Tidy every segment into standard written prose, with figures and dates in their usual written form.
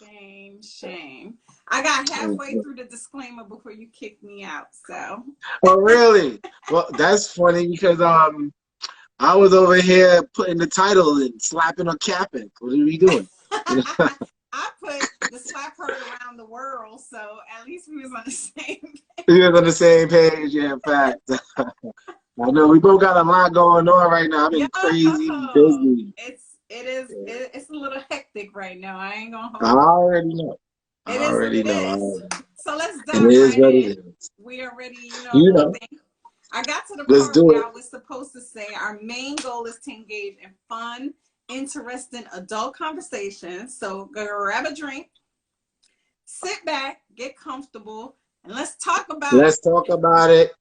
Shame, shame. I got halfway through the disclaimer before you kicked me out, so. Oh, really? Well, that's funny because I was over here putting the title and slapping or capping. What are we doing? I put the slap heard around the world, so at least we was on the same page. We was on the same page, yeah, in fact. I know we both got a lot going on right now. I've been crazy busy. It's a little hectic right now. I ain't gonna I hold you. already know. I It is what already it know. is. So let's It dive is right what in. it is. We already, You know, I got to the let's part do where it. I was supposed to say our main goal is to engage in fun, interesting adult conversations. So go grab a drink, sit back, get comfortable, and let's talk about it. Let's talk about it.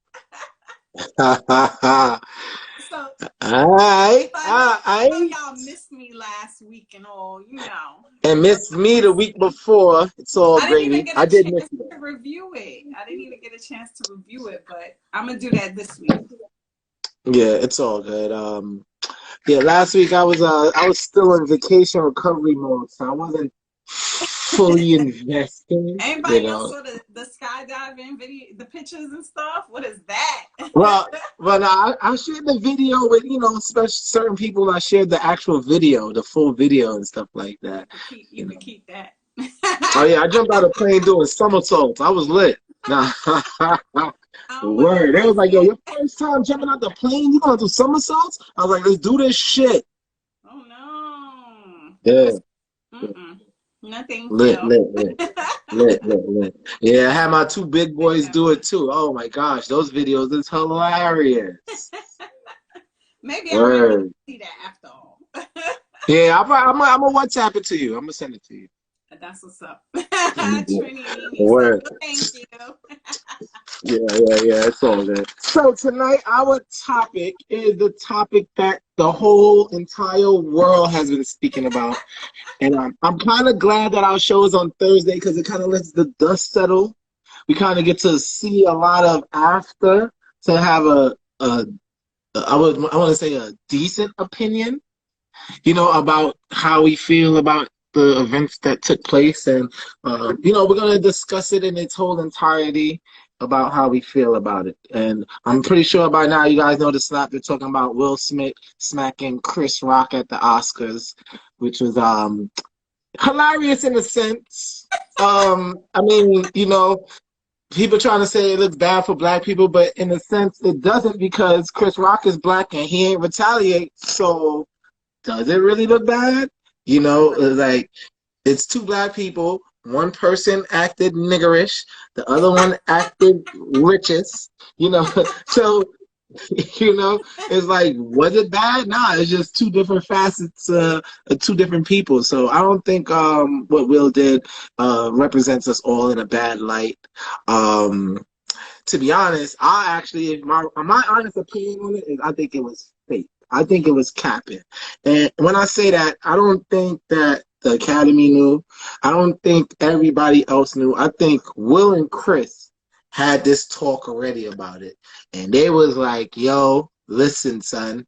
So All right. I know y'all missed me last week and all, And missed me the week before. It's all I didn't even gravy. get I a did miss chance you. to review it. I didn't even get a chance to review it, but I'm gonna do that this week. Yeah, it's all good. Yeah, last week I was still in vacation recovery mode, so I wasn't fully invested, Anybody else saw the skydiving video, the pictures and stuff? What is that? Well, I shared the video with, special certain people. I shared the actual video, the full video and stuff like that. You can keep that. Oh yeah, I jumped out of the plane doing somersaults. I was lit. Nah. Word. They was like, yo, your first time jumping out the plane, you gonna do somersaults? I was like, let's do this shit. Oh no. Yeah. No, thank Lit, you. lit. Yeah, I had my two big boys do it too. Oh my gosh, those videos is hilarious. Maybe I might need to see that after all. Yeah, I'm gonna WhatsApp it to you. I'm gonna send it to you. That's what's up. Trinity, Word. Thank you. Yeah, it's all good. So tonight our topic is the topic that the whole entire world has been speaking about. And I'm kind of glad that our show is on Thursday because it kind of lets the dust settle. We kind of get to see a lot of after to have I want to say a decent opinion, about how we feel about the events that took place. And, we're going to discuss it in its whole entirety about how we feel about it. And I'm pretty sure by now you guys know the slap. They're talking about Will Smith smacking Chris Rock at the Oscars, which was hilarious in a sense. I mean, people trying to say it looks bad for black people, but in a sense it doesn't because Chris Rock is black and he ain't retaliate. So does it really look bad? Like it's two black people. One person acted niggerish, the other one acted richest. So it's like, was it bad? Nah, it's just two different facets of two different people. So I don't think what Will did represents us all in a bad light. To be honest, my honest opinion on it is I think it was fake. I think it was capping. And when I say that, I don't think that the Academy knew. I don't think everybody else knew. I think Will and Chris had this talk already about it. And they was like, yo, listen, son.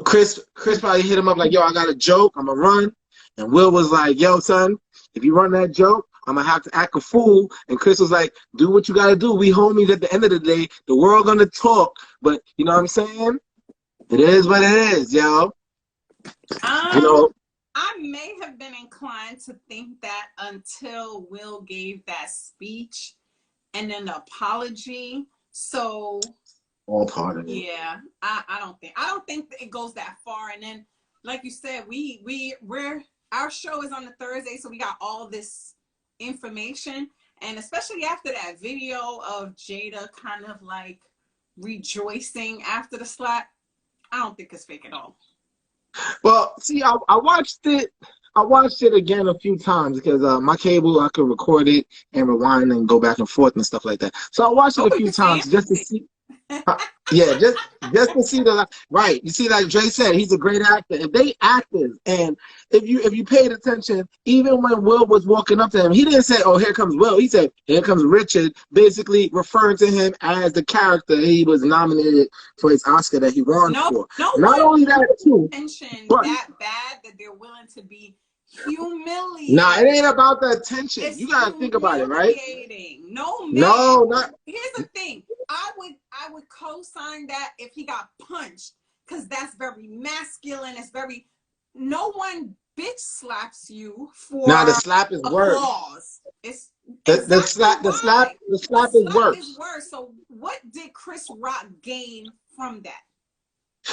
Chris probably hit him up like, yo, I got a joke. I'm going to run. And Will was like, yo, son, if you run that joke, I'm going to have to act a fool. And Chris was like, do what you got to do. We homies at the end of the day. The world going to talk. But you know what I'm saying? It is what it is, yo. I may have been inclined to think that until Will gave that speech and an apology. So all part of it. Yeah, I don't think it goes that far. And then, like you said, we're our show is on the Thursday, so we got all this information, and especially after that video of Jada kind of like rejoicing after the slap, I don't think it's fake at all. Well, see, I watched it. I watched it again a few times because my cable, I could record it and rewind and go back and forth and stuff like that. So I watched it a few times just to see. Yeah, just to see the right. You see, like Dre said, he's a great actor. If they actors, and if you paid attention, even when Will was walking up to him, he didn't say, "Oh, here comes Will." He said, "Here comes Richard," basically referring to him as the character he was nominated for his Oscar that he won for. Not only that, too, but that bad that they're willing to be humiliating. Nah, it ain't about the attention. It's You gotta think about it, right? humiliating. No man. No, not. Here's the thing. I would co-sign that if he got punched, because that's very masculine. It's very, no one bitch slaps you Nah, the for slap is worse. applause. It's The exactly why. the The slap is slap is worse. worse. So what did Chris Rock gain from that?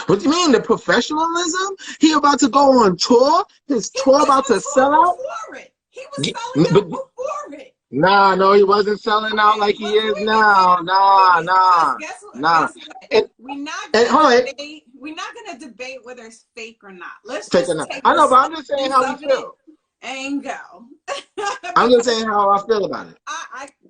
What do you mean, the professionalism? He about to go on tour? His He tour was about on to sell tour out? before it. He was selling But out before it. nah, no, he wasn't selling out Okay, like he is before he now. did, Nah, because nah, guess what? nah. Guess what? And We're not and hold gonna on, debate. We're not gonna debate whether it's fake or not. Let's take a just nap. take I the know, but I'm just saying substance how we of it feel. and go. I'm Because just saying how I feel about it.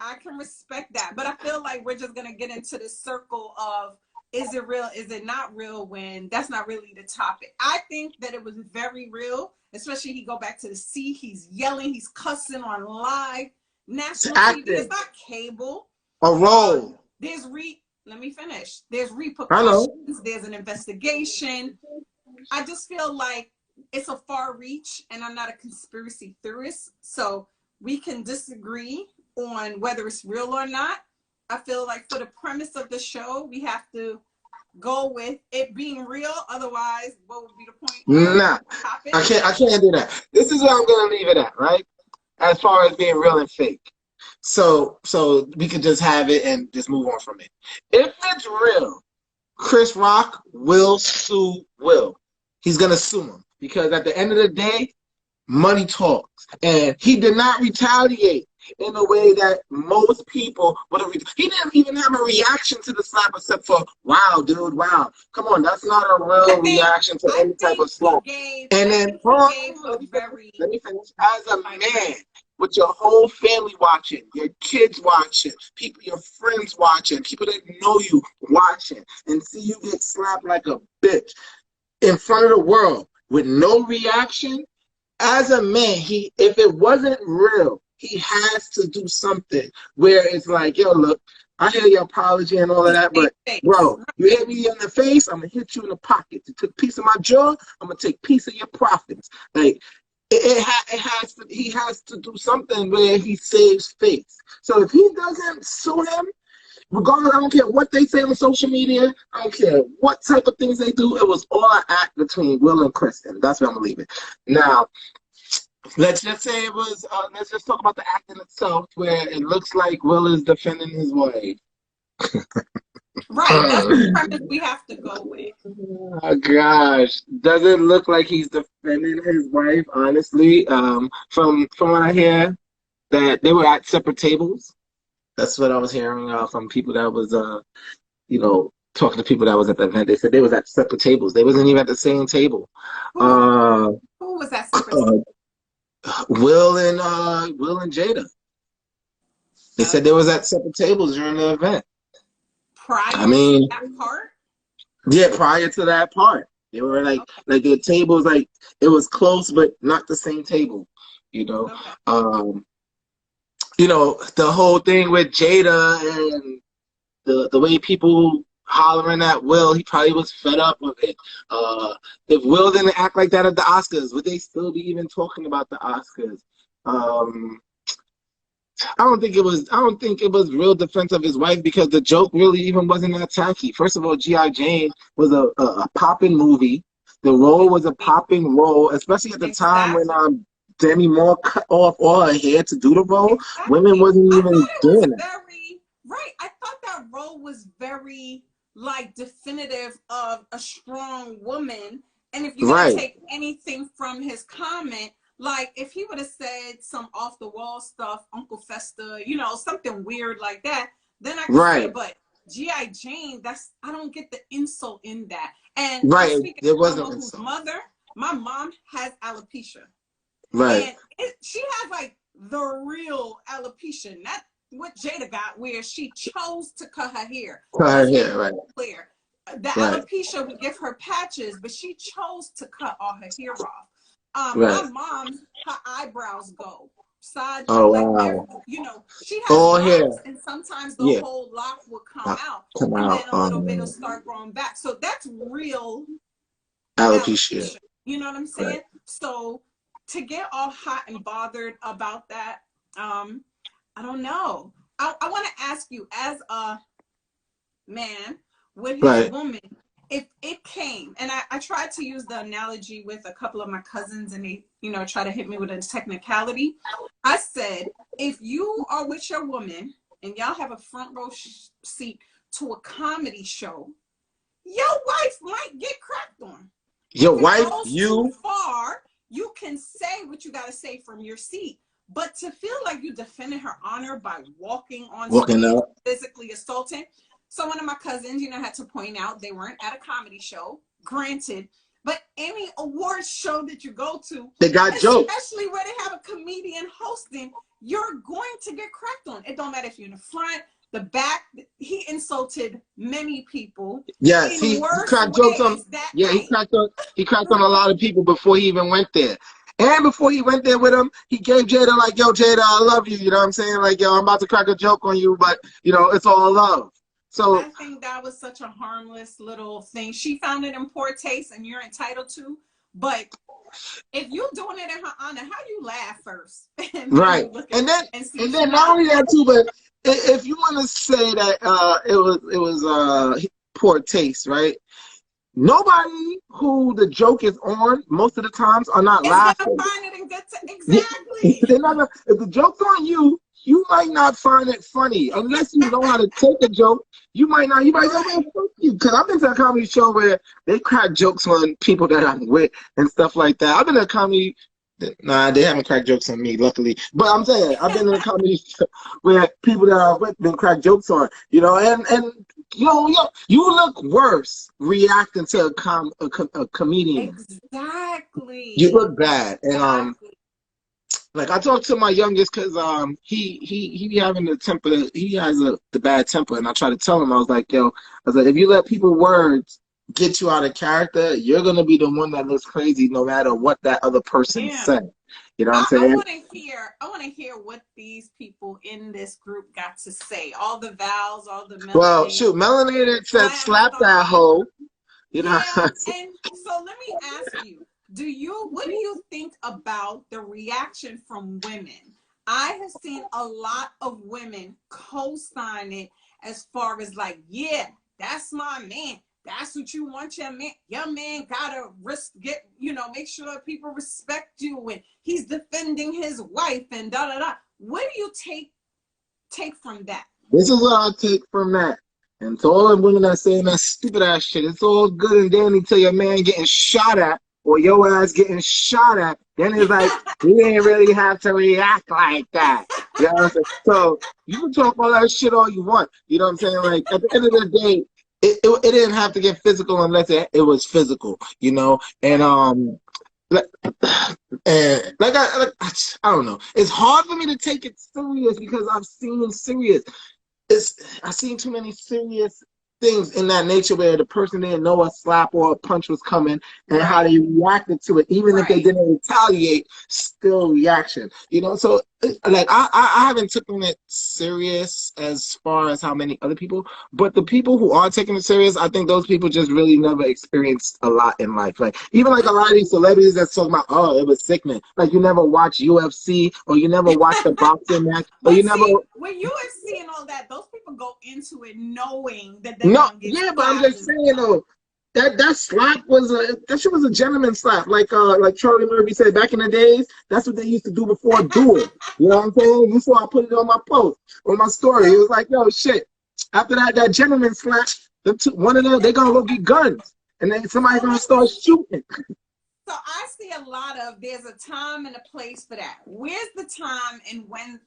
I can respect that, but I feel like we're just gonna get into the circle of, is it real? Is it not real? When that's not really the topic. I think that it was very real, especially he go back to the sea. He's yelling, he's cussing on live It's national TV. It's acting, not cable. a role. There's let me finish. There's I know. repercussions. There's an investigation. I just feel like it's a far reach, and I'm not a conspiracy theorist, so we can disagree on whether it's real or not. I feel like for the premise of the show, we have to go with it being real. Otherwise, what would be the point of Nah, the topic? I can't do that. This is where I'm gonna leave it at, right? As far as being real and fake. So we could just have it and just move on from it. If it's real, Chris Rock will sue Will. He's gonna sue him because at the end of the day, money talks, and he did not retaliate in a way that most people would have. He didn't even have a reaction to the slap except for "Wow, dude, wow." Come on, that's not a I real think reaction to I any type think of he slap. gave And I then, think he hold on, gave a very let me finish. As a man, with your whole family watching, your kids watching, people, your friends watching, people that know you watching, and see you get slapped like a bitch in front of the world with no reaction. As a man, if it wasn't real, he has to do something where it's like, yo, look, I hear your apology and all of that, but face. bro, you hit me in the face, I'm gonna hit you in the pocket. You took a piece of my jaw, I'm gonna take a piece of your profits. Like it has to, he has to do something where he saves face. So if he doesn't sue him, regardless, I don't care what they say on social media, I don't care what type of things they do, it was all an act between Will and Kristen. That's where I'm gonna leave it. Now, let's just say it was, let's just talk about the acting itself, where it looks like Will is defending his wife. Right. That's the premise we have to go with. Oh gosh, does it look like he's defending his wife? Honestly, from what I hear, that they were at separate tables. That's what I was hearing from people that was, talking to people that was at the event. They said they was at separate tables. They wasn't even at the same table. Who Uh, who was that separate? uh, Will and Jada. They said they was at separate tables during the event. I Prior to mean, that part? yeah, prior to that part, they were like the tables, like it was close, but not the same table. You know, Okay. um, the whole thing with Jada and the way people hollering at Will, he probably was fed up with it. If Will didn't act like that at the Oscars, would they still be even talking about the Oscars? I don't think it was real defense of his wife because the joke really even wasn't that tacky. First of all, G.I. Jane was a popping movie. The role was a popping role, especially at the time when Exactly. Demi Moore cut off all her hair to do the role. Women Exactly. wasn't I even thought it was doing that. very right. I thought that role was very like definitive of a strong woman. And if you're gonna Right, take anything from his comment, like if he would have said some off the wall stuff, Uncle Fester, something weird like that, then I could see right, it. But G.I. Jane, I don't get the insult in that. And I'm right. speaking There as was no someone whose insult. mother, my mom has alopecia. Right, And she has like the real alopecia, not what Jada got, where she chose to cut her hair. cut her Let's make hair. Right, it clear. The right, alopecia would give her patches, but she chose to cut all her hair off. My right. mom, her eyebrows go side, Oh like wow. she has All locks, hair. and sometimes the Yeah. whole lock will come out, Come and then out. a little bit will start growing back. So that's real Alopecia. alopecia. You know what I'm Right. saying? So to get all hot and bothered about that, I don't know. I want to ask you, as a man with his Right. woman, if it came, and I tried to use the analogy with a couple of my cousins, and they, try to hit me with a technicality. I said, if you are with your woman and y'all have a front row seat to a comedy show, your wife might get cracked on. Your If it wife, goes too far, you can say what you got to say from your seat. But to feel like you defended her honor by walking walking stage, up. physically assaulting. So one of my cousins, had to point out they weren't at a comedy show, granted, but any awards show that you go to, They got jokes. especially where they have a comedian hosting, you're going to get cracked on. It don't matter if you're in the front, the back. He insulted many people. Yes, in he worse cracked jokes on. ways that Yeah, night. he cracked on a lot of people before he even went there. And before he went there with him, he gave Jada like, yo, Jada, I love you. You know what I'm saying? Like, yo, I'm about to crack a joke on you, but it's all love. So I think that was such a harmless little thing. She found it in poor taste, and you're entitled to. But if you're doing it in her honor, how you laugh first? Right, and then not only that too, but if you want to say that it was poor taste, right? Nobody who the joke is on most of the times are not laughing. Find it in good exactly. They're not, if the joke's on you, you might not find it funny unless you know how to take a joke. You might not. You might go, man, fuck you. Because I've been to a comedy show where they crack jokes on people that I'm with and stuff like that. I've been to a comedy. Nah, they haven't cracked jokes on me, luckily. But I'm saying I've been in a comedy show where people that I'm with been cracked jokes on. And you look worse reacting to a comedian. Exactly. You look bad. And like I talked to my youngest because he be having the temper. He has the bad temper, and I try to tell him, I was like, if you let people words get you out of character, you're gonna be the one that looks crazy no matter what that other person said. You know what I'm saying? I want to hear what these people in this group got to say. All the vowels, all the melanated. Well, shoot, melanated said slap that hoe. And so let me ask you. What do you think about the reaction from women? I have seen a lot of women co-sign it as far as like, yeah, that's my man. That's what you want your man. Your man gotta make sure people respect you, and he's defending his wife and da da da. What do you take from that? This is what I take from that. And to all the women that saying that stupid ass shit, it's all good and dandy till your man getting shot at or your ass getting shot at. Then it's like, you ain't really have to react like that. You know what I'm saying? So you can talk all that shit all you want. You know what I'm saying? Like at the end of the day, it didn't have to get physical unless it was physical, and I don't know. It's hard for me to take it serious because I've seen too many serious things in that nature where the person didn't know a slap or a punch was coming and how they reacted to it, even if they didn't retaliate, still reaction. So like I haven't taken it serious as far as how many other people, but the people who are taking it serious, I think those people just really never experienced a lot in life. Like even like a lot of these celebrities that's talking about, oh, it was sickening. Like you never watch UFC or you never watch the boxing match or you never. When UFC and all that, those people go into it knowing that but I'm just saying though, that slap was that shit was a gentleman slap. Like Charlie Murphy said back in the days, that's what they used to do before duel. You know what I'm saying? You saw I put it on my post, on my story. It was like, yo, shit. After that gentleman slap, one of them, they gonna go get guns. And then somebody's gonna start shooting. So I see a lot of, there's a time and a place for that. Where's the time and when?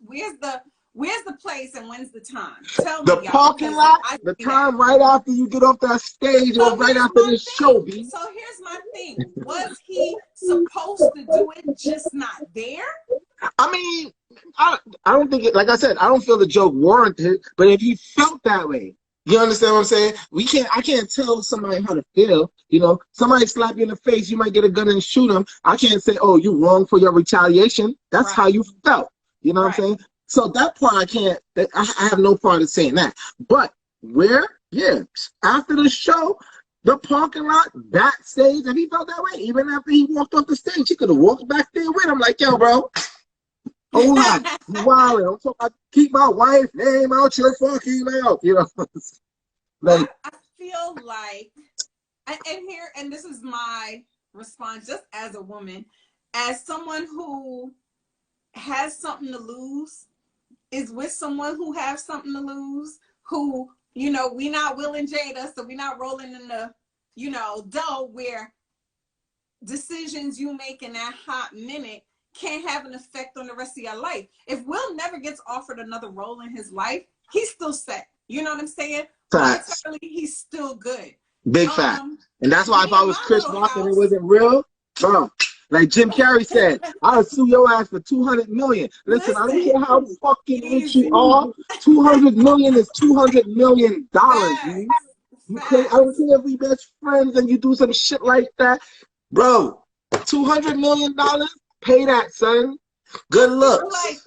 Where's the place and when's the time? Tell me, the parking lot, the time right after you get off that stage or right after this show, B. So here's my thing. Was he supposed to do it just not there? I mean, I don't think it, like I said, I don't feel the joke warranted, but if he felt that way, you understand what I'm saying? I can't tell somebody how to feel. Somebody slap you in the face, you might get a gun and shoot them. I can't say, oh, you wrong for your retaliation. That's how you felt. You know what I'm saying? So that part I have no part in saying that. But after the show, the parking lot, backstage, and he felt that way. Even after he walked off the stage, he could have walked back there with him. Like, yo, bro, hold on, you wildin'. I'm talking about keep my wife's name out your fucking mouth. You know, like I feel like, and this is my response, just as a woman, as someone who has something to lose, is with someone who has something to lose, who, you know, we not Will and Jada, so we not rolling in the, you know, dough where decisions you make in that hot minute can't have an effect on the rest of your life. If Will never gets offered another role in his life, he's still set. You know what I'm saying? facts. Monetarily, he's still good. Big fact. And that's why if I was Chris Rock and it wasn't real, like Jim Carrey said, I'll sue your ass for $200 million. Listen, I don't care how fucking rich you are. $200 million is $200 million. Man. You can't, I don't care if we best friends and you do some shit like that, bro. $200 million, pay that, son. Good luck. Like,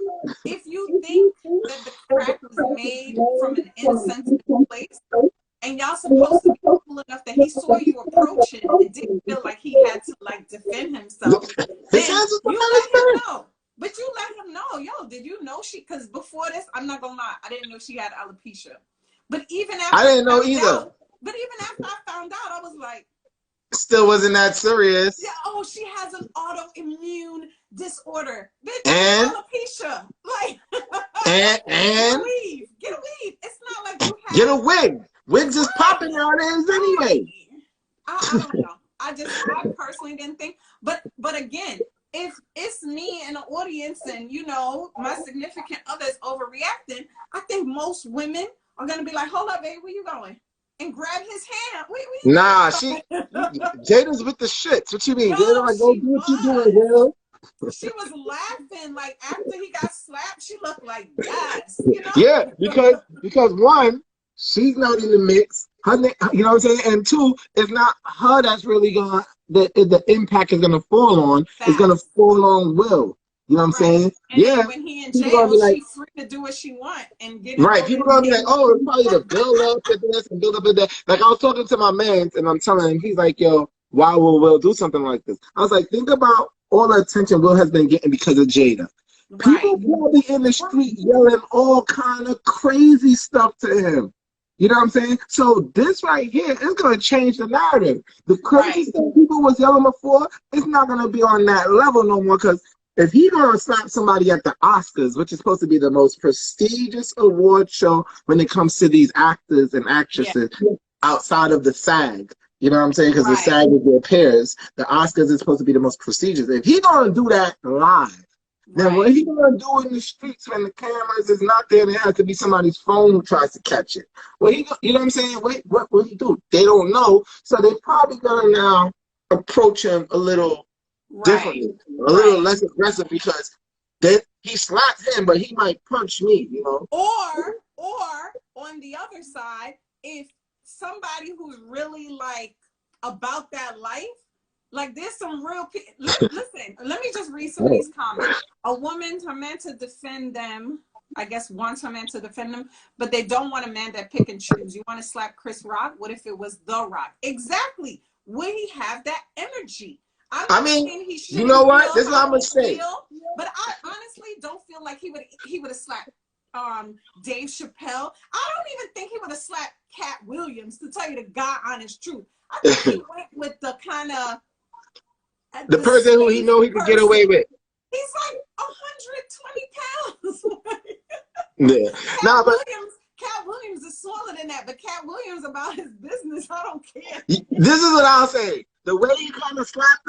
if you think that the crack was made from an insensitive place, and y'all supposed to be cool enough that he saw you approaching and didn't feel like he had to like defend himself, then you let him know. But you let him know, yo, did you know she? Because before this, I'm not gonna lie, I didn't know she had alopecia. But even after I didn't know either. But even after I found out, I was like, still wasn't that serious. Yeah, oh, she has an autoimmune disorder. Bitch, and alopecia. Like, and get a weave. Get a weave. It's not like you have. Get a wig. Wigs is popping nowadays anyway. I don't know. I personally didn't think. But again, if it's me in the audience and, you know, my significant other is overreacting, I think most women are going to be like, hold up, babe, where you going? And grab his hand. Nah, Jada's with the shits. What you mean? Jada, like, go do what you doing, girl. She was laughing. Like, after he got slapped, she looked like, yes. You know? Yeah, because one, she's not in the mix. Her, you know what I'm saying? And two, it's not her that's really going to, the impact is going to fall on. Facts. It's going to fall on Will. You know what I'm saying? And yeah. When he in jail, she's free to do what she want and get right. People gonna be like, oh, it's probably the build up to this and build up to that. Like, I was talking to my man and I'm telling him, he's like, yo, why will Will do something like this? I was like, think about all the attention Will has been getting because of Jada. Right. People probably in the street yelling all kind of crazy stuff to him. You know what I'm saying? So this right here is going to change the narrative. The crazy stuff people was yelling before, it's not going to be on that level no more, because if he going to slap somebody at the Oscars, which is supposed to be the most prestigious award show when it comes to these actors and actresses outside of the SAG, you know what I'm saying? Because the SAG is their peers. The Oscars is supposed to be the most prestigious. If he going to do that live, then what he going to do in the streets when the cameras is not there, and it has to be somebody's phone who tries to catch it? Well, you know what I'm saying? What will he do? They don't know. So they're probably going to now approach him a little differently, a little less aggressive, because he slapped him, but he might punch me, you know? Or on the other side, if somebody who's really like about that life, like there's some real people. Listen, let me just read some of these comments. A woman, her man to defend them, I guess wants her man to defend them, but they don't want a man that pick and choose. You want to slap Chris Rock? What if it was The Rock? Exactly. Would he have that energy? I mean, you know what? This is what I'm gonna say. But I honestly don't feel like he would have slapped Dave Chappelle. I don't even think he would have slapped Cat Williams, to tell you the God honest truth. I think he went with the kind of the person who he know he could get away with. He's like 120 pounds. Cat Williams is smaller than that, but Cat Williams about his business. I don't care. This is what I'll say. The way he kind of slapped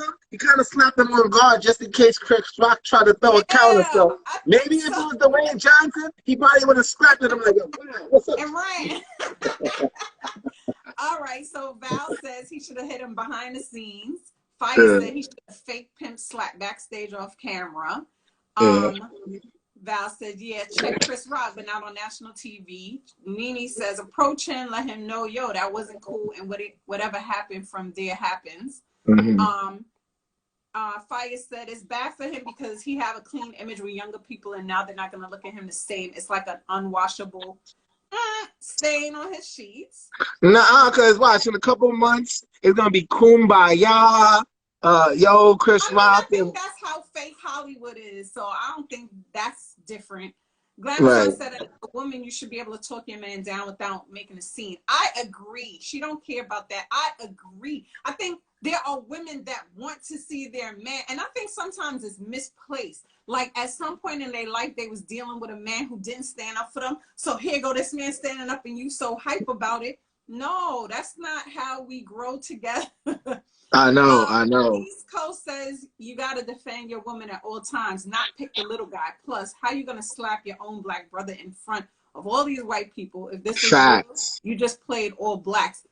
him on guard just in case Chris Rock tried to throw a counter. So maybe if it was Dwayne Johnson, he probably would have slapped at him like, what's up? And ran. All right, so Val says he should have hit him behind the scenes. Fire said he should have fake pimp slap backstage off camera. Val said, yeah, check Chris Rock, but not on national TV. Nene says, approach him, let him know, yo, that wasn't cool, and whatever happened from there happens. Fire said, it's bad for him because he have a clean image with younger people, and now they're not going to look at him the same. It's like an unwashable Staying on his sheets. Nah, cause watch in a couple of months it's gonna be Kumbaya. Yo, Chris I mean, I Rock think and that's how fake Hollywood is. So I don't think that's different. Glamazon right. said that as a woman, you should be able to talk your man down without making a scene. I agree. She don't care about that. I agree. I think there are women that want to see their man, and I think sometimes it's misplaced. Like at some point in their life, they was dealing with a man who didn't stand up for them. So here go this man standing up, and you so hype about it. No, that's not how we grow together. I know. East Coast says you got to defend your woman at all times, not pick the little guy. Plus, how you going to slap your own black brother in front of all these white people? If this is real, Facts. you just played all blacks.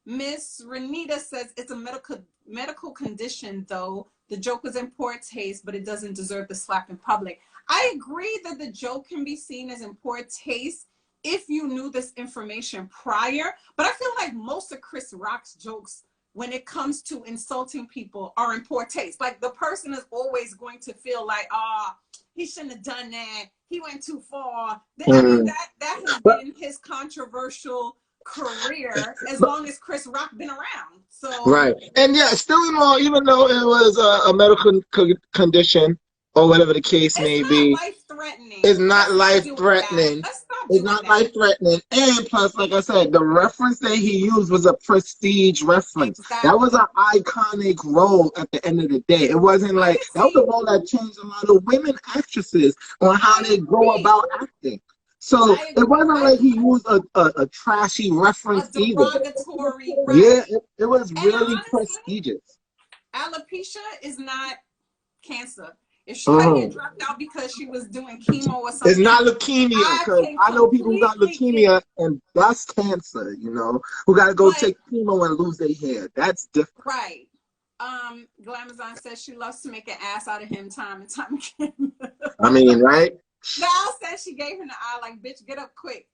Miss Renita says it's a medical condition, though. The joke was in poor taste, but it doesn't deserve the slap in public. I agree that the joke can be seen as in poor taste if you knew this information prior. But I feel like most of Chris Rock's jokes, when it comes to insulting people, are in poor taste. Like the person is always going to feel like, he shouldn't have done that. He went too far. I mean, that has been his controversial career as long as Chris Rock been around. So Right. And yeah, still in law, even though it was a medical condition or whatever the case it's may not be, life threatening. it's not Let's life stop doing that. threatening. Let's stop It's doing not that. life threatening. And plus, like I said, the reference that he used was a prestige reference. That was Exactly. an iconic role at the end of the day. It wasn't I like, can that was a see. role that changed a lot of women actresses on how I they go agree. about acting. So I it agree. wasn't like he used a trashy A reference either. derogatory, Yeah, right? it was And really honestly, prestigious. alopecia is not cancer. If Shorty had Mhm. dropped out because she was doing chemo or It's something, not leukemia, I because can I know people who got completely get leukemia it. and that's cancer, who got to go But take chemo and lose their hair. That's different. right. Glamazon says she loves to make an ass out of him time and time again. I mean, right? Val says she gave him the eye like, bitch, get up quick.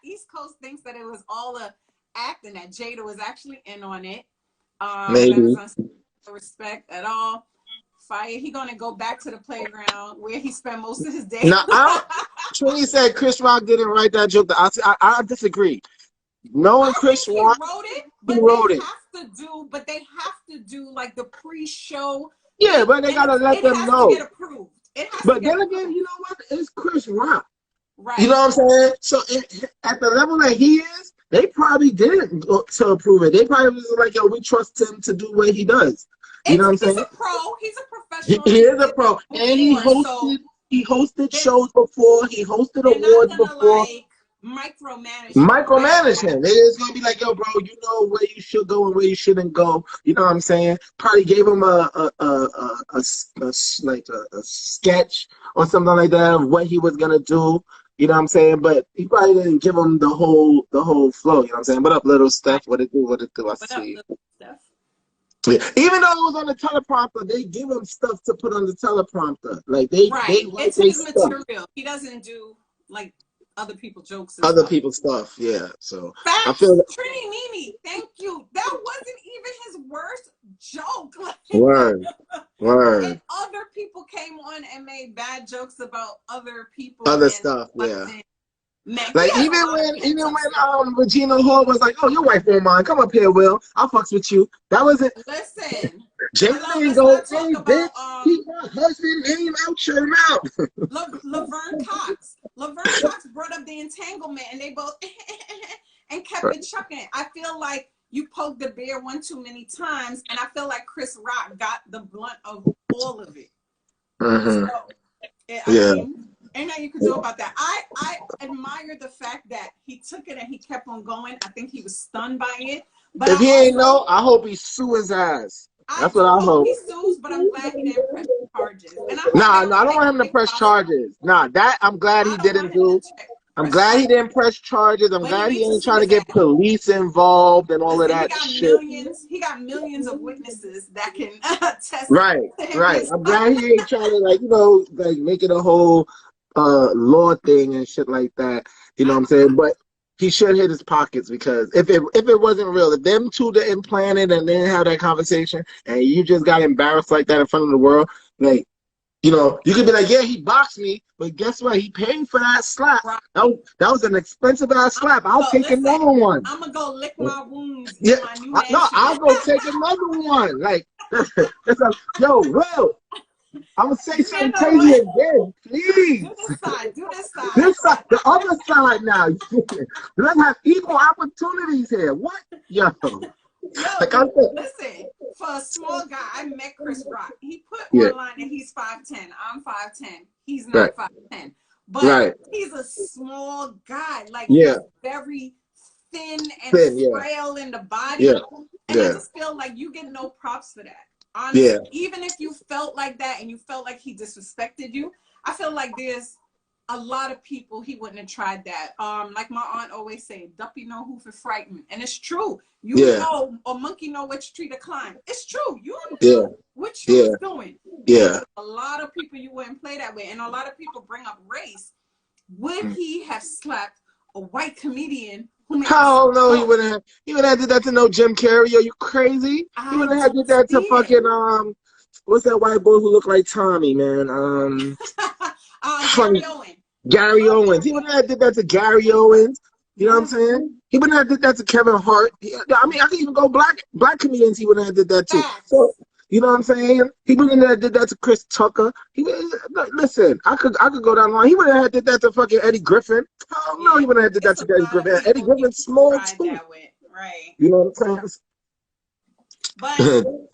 East Coast thinks that it was all a acting, that Jada was actually in on it. Maybe. Glamazon says no respect at all. Fire, he gonna go back to the playground where he spent most of his day. No, I don't. Trini said Chris Rock didn't write that joke. I disagree. Knowing I think Chris he Rock, wrote it, he but wrote it. they have to do like the pre-show Yeah, thing, but they and gotta let it them has to know. get approved. It has to But get then again, approved. you know what? It's Chris Rock. You know Right. what I'm saying? So at the level that he is, they probably didn't go to approve it. They probably was like, yo, we trust him to do what he does. You know what I'm He's saying? a pro. He's a He professional. He's is a did this pro, and before, so he hosted they shows before. He hosted they're not awards gonna before. like micromanage him. I get Micromanage that. him. It is gonna be like, yo, bro, you know where you should go and where you shouldn't go. You know what I'm saying? Probably gave him like a sketch or something like that of what he was gonna do. You know what I'm saying? But he probably didn't give him the whole flow. You know what I'm saying? What up, little Right. Steph? What it do? What it do? I What up, see. little stuff? Yeah. Even though it was on the teleprompter, they give him stuff to put on the teleprompter. Like they Right. write It's their his stuff. material. He doesn't do like other people jokes and Other stuff. people's stuff, yeah. So I feel Facts, that Trini Mimi. Thank you. That wasn't even his worst joke. word, And word. other people came on and made bad jokes about other people, Other and stuff, it yeah. wasn't. Man, he Like has a lot of even pent up when stuff. Regina Hall was like, "Oh, your wife won't mind. Come up here, Will. I'll fucks with you." That wasn't. Listen, Jada hello. didn't Let's go, not talk "Hey, about bitch, keep my husband name out your mouth." Laverne Cox. Laverne Cox brought up the entanglement, and they both and kept it chucking. I feel like you poked the bear one too many times, and I feel like Chris Rock got the blunt of all of it. Mm-hmm. So, I Yeah. mean, ain't nothing you could do about that. I admire the fact that he took it and he kept on going. I think he was stunned by it, but If I he ain't also know, I hope he sue his ass. I That's what do I hope hope. he sues, but I'm glad he didn't press charges, and I hope they Nah, no, don't I don't take want him to away press charges. Nah, that I'm glad he I don't didn't want him do. to I'm press glad he charges, didn't press charges. I'm but he glad he needs to ain't sue trying to his get ass. police involved and all of Listen, that shit. He got millions of witnesses that can attest Right, to him right. being. I'm glad he ain't trying to like make it a whole law thing and shit like that. You know what I'm saying? But he should hit his pockets because if it wasn't real, if them two didn't plan it and didn't have that conversation and you just got embarrassed like that in front of the world, like You know, you could be like, yeah, he boxed me, but guess what? He paid for that slap. Right. That was an expensive ass slap. I'll take another one. I'm gonna go lick my wounds Yeah, in my new mansion. no, I'll go take another one. Like, it's like, yo, Will, I'm gonna say something crazy again, please. Do this side. Do this side. This side, the other side now. Let's have equal opportunities here. What? Yo. Yo, Like listen, for a small guy, I met Chris Rock. He put online that he's 5'10". I'm 5'10". He's not 5'10". But he's a small guy. Like, he's very thin and frail in the body. And I just feel like you get no props for that. Honestly, even if you felt like that and you felt like he disrespected you, I feel like there's a lot of people he wouldn't have tried that. Like my aunt always say, "Duppy know who for frightened," and it's true. You know, a monkey know which tree to climb. It's true. You know what you was doing. Yeah. A lot of people you wouldn't play that way, and a lot of people bring up race. Would he have slapped a white comedian? Hell no, he wouldn't have. He wouldn't have did that to no Jim Carrey. Are you crazy? He wouldn't have did that to fucking what's that white boy who looked like Tommy, man? Gary Owens. Gary Owens. He wouldn't have did that to Gary Owens. You know what I'm saying? He wouldn't have did that to Kevin Hart. I mean, I could even go black comedians. He wouldn't have did that to. So, you know what I'm saying? He wouldn't have did that to Chris Tucker. Listen, I could go down the line. He wouldn't have did that to fucking Eddie Griffin. Oh no, he wouldn't have did that to Eddie Griffin. Eddie Griffin's small too. Right. You know what I'm saying? But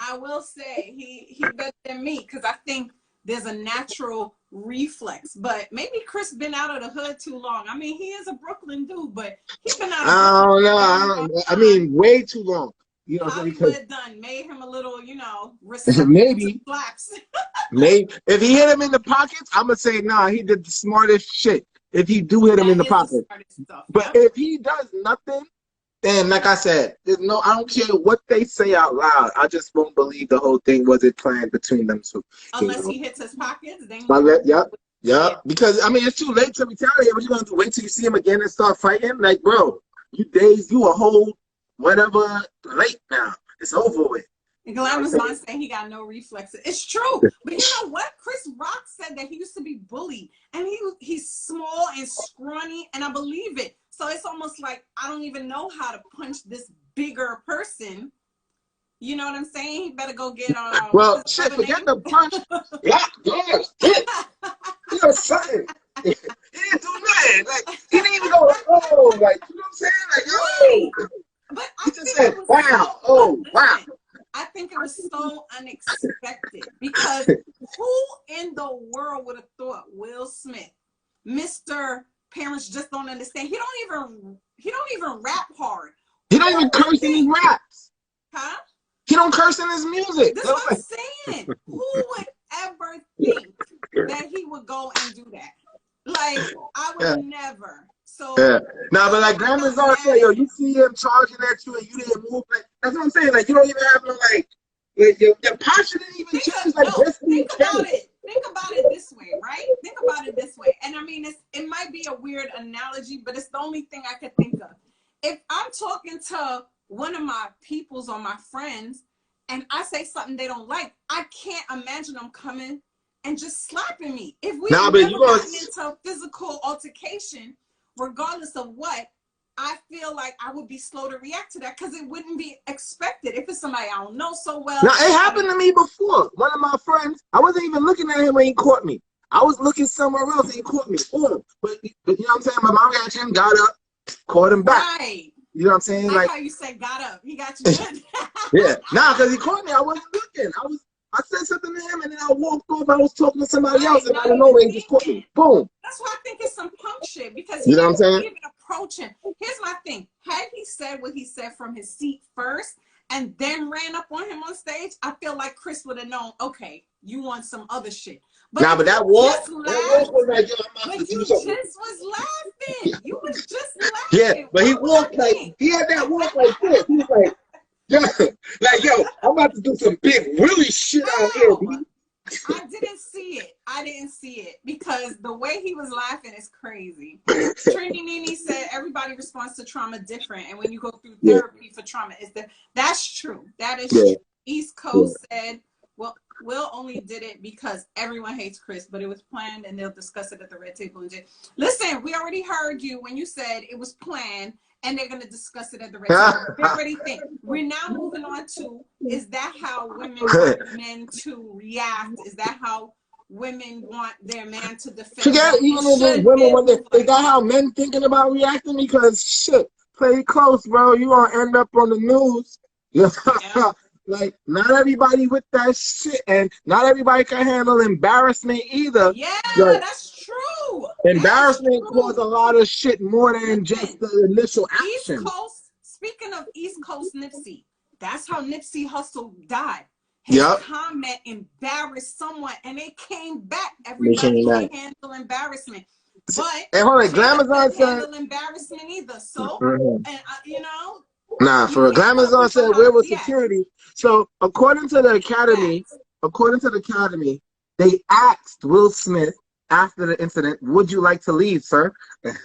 I will say he better than me because I think there's a natural reflex. But maybe Chris been out of the hood too long. I mean, he is a Brooklyn dude, but he's been out of the hood. I mean, way too long. You know, Hollywood done made him a little, you know, maybe slaps. Maybe if he hit him in the pockets, I'm gonna say nah. He did the smartest shit. If he do hit him in the pocket, but if he does nothing, then like I said, there's no. I don't care what they say out loud. I just won't believe the whole thing was it planned between them two. Unless he hits his pockets, then. Yeah. Because I mean, it's too late to retaliate. What you gonna do? Wait till you see him again and start fighting? Like, bro, you a whole whatever late now. It's over with. And Glamorous Vaughn saying he got no reflexes. It's true. But you know what? Chris Rock said that he used to be bullied. And he's small and scrawny, and I believe it. So it's almost like I don't even know how to punch this bigger person. You know what I'm saying? He better go get on. Well, shit, forget the punch. You know something. He didn't do nothing. Like, he didn't even go, oh, like, you know what I'm saying? Like, oh. But he just said, wow, oh, wow. I think it was so unexpected because who in the world would have thought Will Smith, Mr. Parents Just Don't Understand, he don't even rap hard. He don't even curse in his raps. Huh? He don't curse in his music. That's what I'm saying. Who would ever think that he would go and do that? Like, I would never. So nah, but like Grandma's Vaughn said, yo, you see him charging at you and you didn't move. Like, that's what I'm saying. Like, you don't even have no like your posture didn't even change. Like, think about it. Think about it this way, right? Think about it this way. And I mean, it might be a weird analogy, but it's the only thing I could think of. If I'm talking to one of my peoples or my friends, and I say something they don't like, I can't imagine them coming and just slapping me. If we never gotten into a physical altercation, regardless of what, I feel like I would be slow to react to that because it wouldn't be expected if it's somebody I don't know so well. Now, it happened to me before. One of my friends, I wasn't even looking at him when he caught me. I was looking somewhere else and he caught me. But you know what I'm saying? My mom got him, got up, caught him back. Right. You know what I'm saying? Like how you say got up. He got you good. Yeah. Nah, because he caught me. I wasn't looking. I said something to him and then I walked off. I was talking to somebody else and I don't know where he just caught me. Boom. That's why I think it's some punk shit because you know what I'm saying? Even approach him. Here's my thing. Had he said what he said from his seat first and then ran up on him on stage, I feel like Chris would have known, okay, you want some other shit. But nah, but that walk was like, yo, I'm about to do something. You just was laughing. You was just laughing. Yeah, but he walked like, he had that walk like this. He was like, yo, I'm about to do some big Willie shit out here, dude. I didn't see it because the way he was laughing is crazy. Trini Nini said everybody responds to trauma different, and when you go through therapy for trauma, that's true. That is true. East Coast said, well, Will only did it because everyone hates Chris, but it was planned, and they'll discuss it at the red table. And listen, we already heard you when you said it was planned, and they're going to discuss it at the red table. We already think. We're now moving on to, is that how women want men to react? Is that how women want their man to defend? Forget it, even if it's women, when they got how men thinking about reacting, because shit, play close, bro. You gonna end up on the news. Yeah. Like, not everybody with that shit, and not everybody can handle embarrassment either. Yeah, like, that's true. Embarrassment causes a lot of shit more than just the initial action. East Coast, speaking of East Coast Nipsey, that's how Nipsey Hussle died. His comment embarrassed someone, and they came back. Everybody can't handle embarrassment. But Glamazon said handle embarrassment either. So, and you know, nah, for Glamazon said, where was security? So according to the Academy, they asked Will Smith after the incident, "Would you like to leave, sir?" And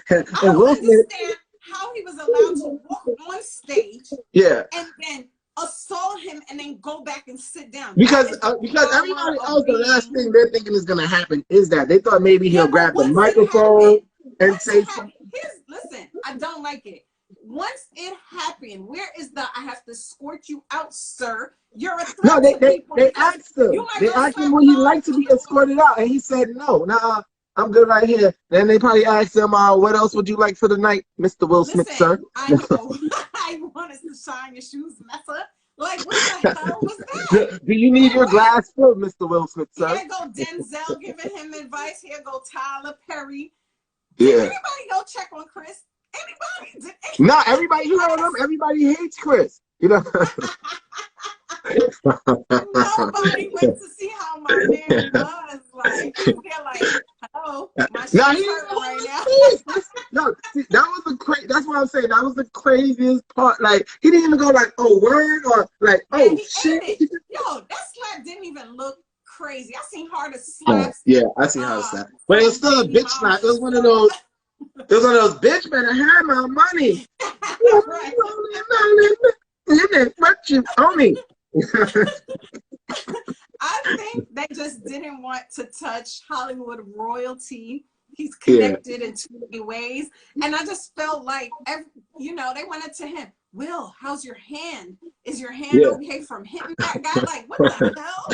I don't understand how he was allowed to walk on stage, and then assault him and then go back and sit down. Because everybody else, the last thing they're thinking is gonna happen is that they thought maybe he'll grab the microphone and say something. Listen, I don't like it. Once it happened, where is the I have to escort you out, sir? You're a threat. No, they asked him. They asked him would he like to be escorted out, and he said no. Nah, I'm good right here. Then they probably asked him, what else would you like for the night, Mr. Will Smith, sir? I know. I wanted to shine your shoes, messer. Like, what the hell was that? Do you need your glass filled, Mr. Will Smith, sir? Here go Denzel giving him advice. Here go Tyler Perry. Did anybody go check on Chris? Anybody? No, everybody, you know them. Everybody hates Chris. You know. Nobody went to see how my man was. Like, they're like, hello, my shit's hurting right now. No, see, that was the that's what I'm saying. That was the craziest part. Like, he didn't even go like, oh, word, or like, oh, shit. Yo, that slap didn't even look crazy. I seen harder slaps. Yeah, I seen harder slaps. But it was still a bitch slap. It was one of those. It was one of those, bitch better have my money. What you owe me? I think they just didn't want to touch Hollywood royalty. He's connected in too many ways. And I just felt like, they went up to him. Will, how's your hand? Is your hand okay from hitting that guy? Like, what the hell?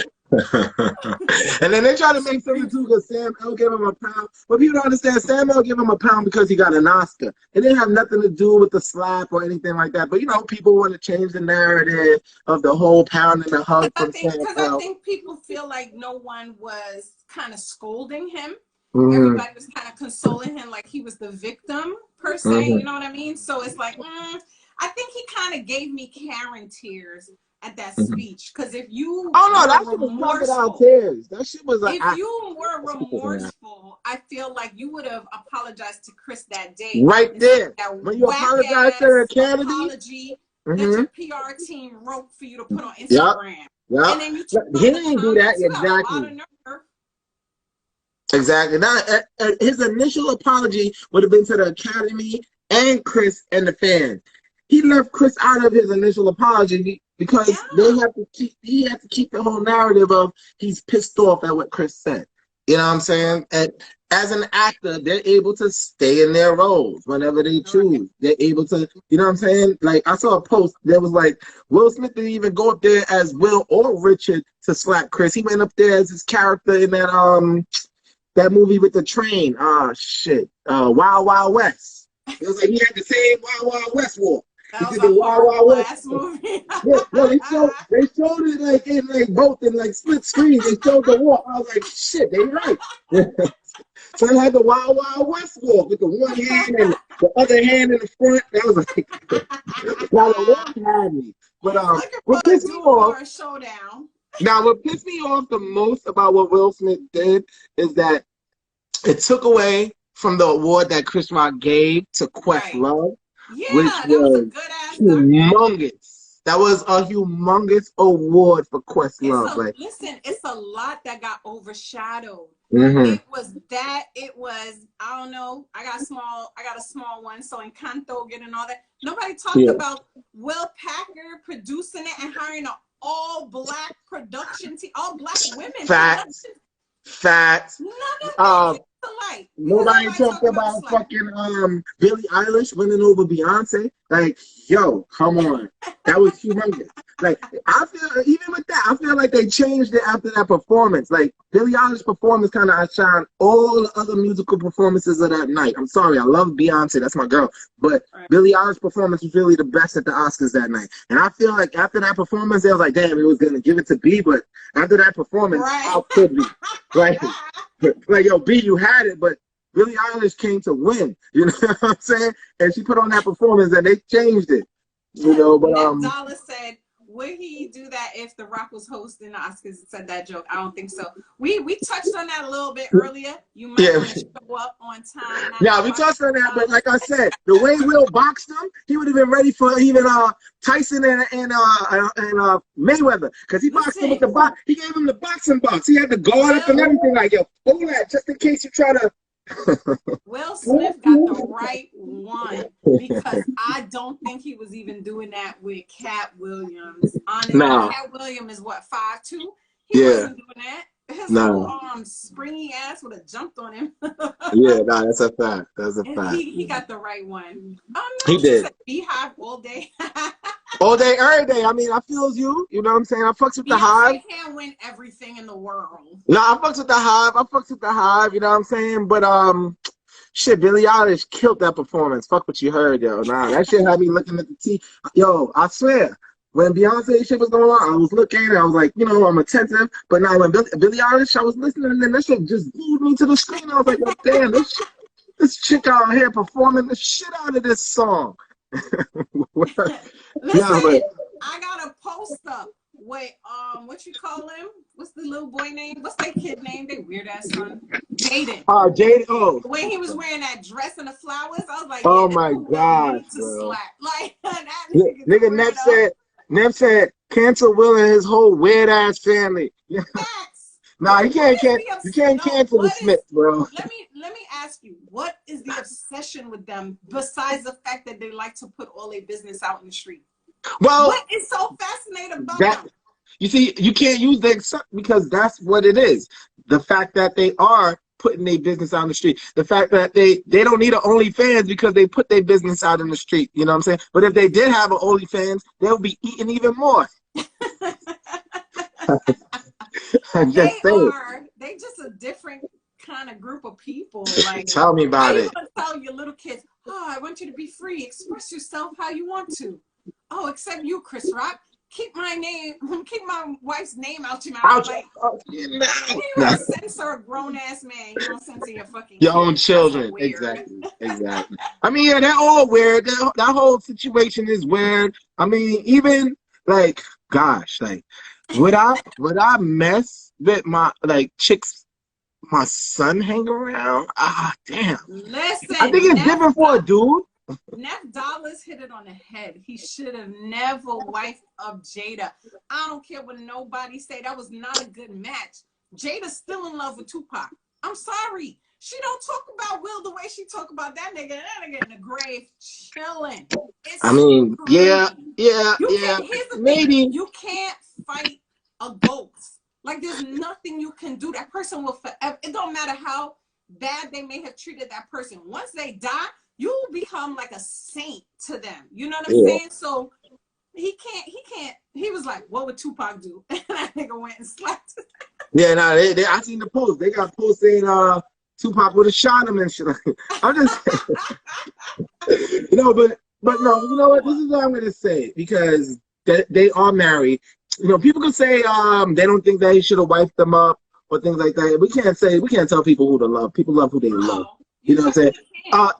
And then they try to make something too because Sam L gave him a pound. But people don't understand, Sam L gave him a pound because he got an Oscar. It didn't have nothing to do with the slap or anything like that. But people want to change the narrative of the whole pound and the hug from Sam L. Because I think people feel like no one was kind of scolding him. Everybody was kind of consoling him like he was the victim per se. You know what I mean? So it's like, I think he kind of gave me Karen tears at that speech, because if you that shit was crocodile tears. That shit was like, if you were remorseful, I feel like you would have apologized to Chris that day. Right there. When you apologize to the Academy, apology that your PR team wrote for you to put on Instagram. And then he didn't do that exactly. Exactly. Now, his initial apology would have been to the Academy and Chris and the fans. He left Chris out of his initial apology because he had to keep the whole narrative of he's pissed off at what Chris said. You know what I'm saying? And as an actor, they're able to stay in their roles whenever they choose. They're able to, you know what I'm saying? Like, I saw a post that was like, Will Smith didn't even go up there as Will or Richard to slap Chris. He went up there as his character in that movie with the train. Wild Wild West. It was like he had the same Wild Wild West walk. That was the Wild Wild West movie. They showed it like in both in split screens. They showed the walk. I was like, shit, they right. So they had the Wild Wild West walk with the one hand and the other hand in the front. That was like, now the walk had me. But what pissed me off? Now, what pissed me off the most about what Will Smith did is that it took away from the award that Chris Rock gave to Questlove. Yeah, which that was a good ass humongous. That was a humongous award for Questlove. Listen, it's a lot that got overshadowed. It was I don't know. I got a small one. So Encanto getting all that. Nobody talked about Will Packer producing it and hiring an all black production team, all black women Facts. production. Facts. None of that came to light. Nobody talked about fucking Billie Eilish winning over Beyonce. Like, yo, come on. That was humongous. Like, I feel, even with that, I feel like they changed it after that performance. Like, Billie Eilish's performance kind of outshined all the other musical performances of that night. I'm sorry, I love Beyonce, that's my girl. But Billie Eilish's performance was really the best at the Oscars that night. And I feel like after that performance, they was like, damn, it was going to give it to B, but after that performance, how could we? Like, like, yo, B, you had it, but Billie Eilish came to win. You know what I'm saying? And she put on that performance, and they changed it. You know, but Dollar said, would he do that if The Rock was hosting the Oscars? Said that joke. I don't think so. We touched on that a little bit earlier. You might want to show up on time. Yeah, we touched on that, but like I said, the way Will boxed him, he would have been ready for even Tyson and Mayweather, because he boxed him with the box. He gave him the boxing box. He had the guard up and everything. Like, yo, hold that just in case you try to. Will Smith got the right one, because I don't think he was even doing that with Cat Williams. Honestly, Cat Williams is what, 5'2"? He wasn't doing that. His little springy ass would have jumped on him. That's a fact. That's a fact. He got the right one. He did. Beehive all day. All day, every day. I mean, I feels you. You know what I'm saying? I fucks with the Hive. Beyonce can't win everything in the world. No, I fucks with the Hive. You know what I'm saying? But shit, Billie Eilish killed that performance. Fuck what you heard, yo. Nah, that shit had me looking at the T. Yo, I swear, when Beyonce shit was going on, I was looking and I was like, you know, I'm attentive. But now when Billie Eilish, I was listening, and then that shit just glued me to the screen. I was like, well, damn, this chick out here performing the shit out of this song. Listen, I got a post up. Wait, what you call him? What's the little boy name? What's that kid name? They weird ass son. Jaden. Jaden. Oh. When he was wearing that dress and the flowers, I was like, oh my god, bro. Like that nigga Nev said, cancel Will and his whole weird ass family. Nah, you can't cancel the Smith, bro. Let me ask you, what is the obsession with them besides the fact that they like to put all their business out in the street? Well, what is so fascinating about them? You see, you can't use the except because that's what it is. The fact that they are putting their business out in the street. The fact that they don't need an OnlyFans because they put their business out in the street. You know what I'm saying? But if they did have an OnlyFans, they'll be eating even more. They just a different kind of group of people. Like, tell me about it. You tell your little kids, oh, I want you to be free. Express yourself how you want to. Oh, except you, Chris Rock. Keep my wife's name out your mouth. Like, you don't censor a grown ass man. You don't censor your own children. Exactly. I mean, yeah, they're all weird. That whole situation is weird. I mean, even like, gosh, like, would I mess with my chicks my son hang around? Damn. Listen, I think it's different for a dude. Neff Dollars hit it on the head. He should have never wifed up Jada. I don't care what nobody say. That was not a good match. Jada's still in love with Tupac. I'm sorry. She don't talk about Will the way she talk about that nigga. That nigga in the grave chilling. Yeah. Here's the maybe thing. You can't fight a ghost. Like, there's nothing you can do. That person will forever. It don't matter how bad they may have treated that person. Once they die, you will become like a saint to them. You know what I'm saying? So he was like, what would Tupac do? And that nigga went and slapped him. Yeah, no, I seen the post. They got posts saying Tupac would have shot him and shit. I'm just no, but no, you know what? This is what I'm gonna say, because they are married. You know, people can say they don't think that he should have wiped them up or things like that. We can't tell people who to love. People love who they love. You know what I'm saying? But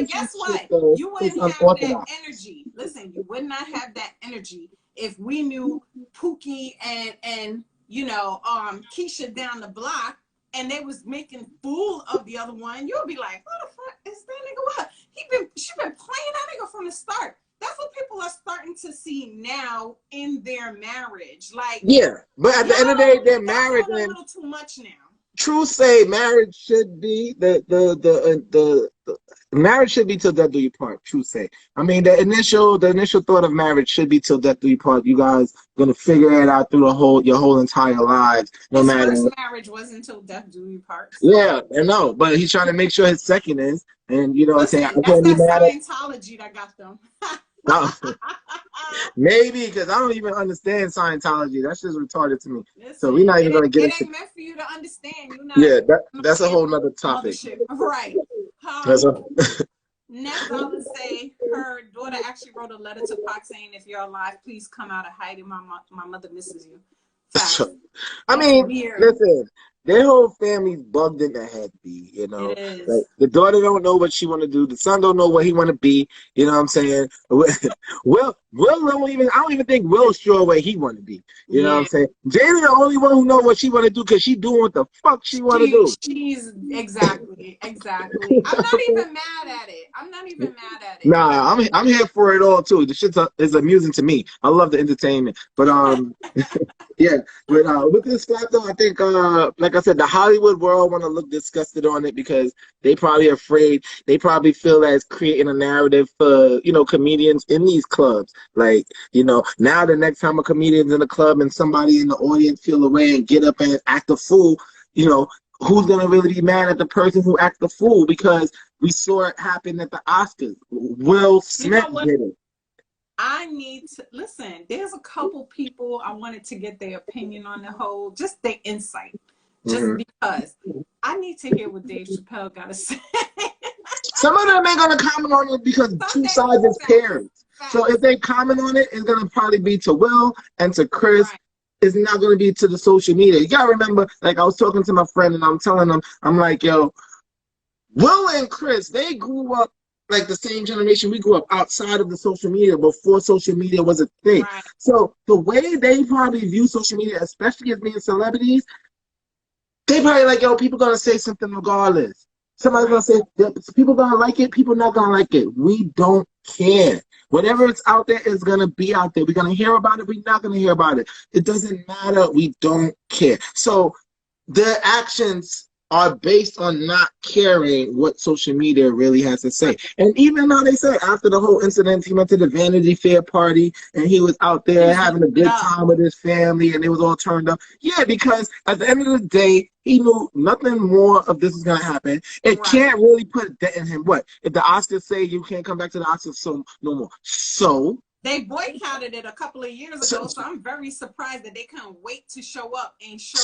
guess what? You wouldn't have that energy. Listen, you would not have that energy if we knew Pookie and you know Keisha down the block and they was making fool of the other one. You'll be like, what the fuck is that nigga? What? She been playing that nigga from the start. That's what people are starting to see now in their marriage. Like, yeah, but at the end of the day, they're married. A little too much now. True say marriage should be the marriage should be till death do you part. True say. I mean the initial thought of marriage should be till death do you part. You guys gonna figure it out through your whole entire lives, no His matter. first marriage was until death do you part. So Yeah, I know, but he's trying to make sure his second is, and you know what I'm saying. listen, I that's can't be that mad at. Scientology that got them. No, maybe because I don't even understand Scientology. That's just retarded to me. So we're Listen, not even gonna get it into. ain't meant for you to understand. You're not Yeah, that's a whole nother topic. mothership, right? That's a, Next, I would say her daughter actually wrote a letter to Pac saying, "If you're alive, please come out of hiding. My mother misses you." Facts. I That's mean, weird. listen, their whole family's bugged in the head, B. You know, It like is. the daughter don't know what she want to do. The son don't know what he want to be. You know what I'm saying? Will don't even. I don't even think Will's sure what he want to be. You know what I'm Yeah. saying? Jada the only one who know what she want to do because she doing what the fuck she want to do. She's exactly. I'm not even mad at it. I'm not even mad at it. Nah, I'm here for it all too. The shit is amusing to me. I love the entertainment, but yeah. But with this fact though, I think like I said, the Hollywood world want to look disgusted on it because they probably afraid. They probably feel that it's creating a narrative for comedians in these clubs. Like now the next time a comedian's in a club and somebody in the audience feel away and get up and act a fool, you know. Who's gonna really be mad at the person who acted the fool? Because we saw it happen at the Oscars. Will You Smith know what? did it. I need to listen. There's a couple people I wanted to get their opinion on the whole, just their insight, just Mm-hmm. because I need to hear what Dave Chappelle got to say. Some of them ain't gonna comment on it because two sides is pairs. So if they comment on it, it's gonna probably be to Will and to Chris. Right. It's not gonna be to the social media. You gotta remember, like I was talking to my friend and I'm telling them, I'm like, yo, Will and Chris, they grew up like the same generation. We grew up outside of the social media before social media was a thing. Right. So the way they probably view social media, especially as being celebrities, they probably like, yo, people gonna say something regardless. Somebody's gonna say people gonna like it, people not gonna like it. We don't care. Whatever it's out there is gonna be out there. We're gonna hear about it, we're not gonna hear about it. It doesn't matter, we don't care. So their actions are based on not caring what social media really has to say. And even though they said after the whole incident, he went to the Vanity Fair party and he was out there having a good time with his family and they was all turned up. Yeah, because at the end of the day, he knew nothing more of this is going to happen. It can't really put a dent in him. What? If the Oscars say you can't come back to the Oscars, so no more. So they boycotted it a couple of years ago, so I'm very surprised that they couldn't wait to show up and show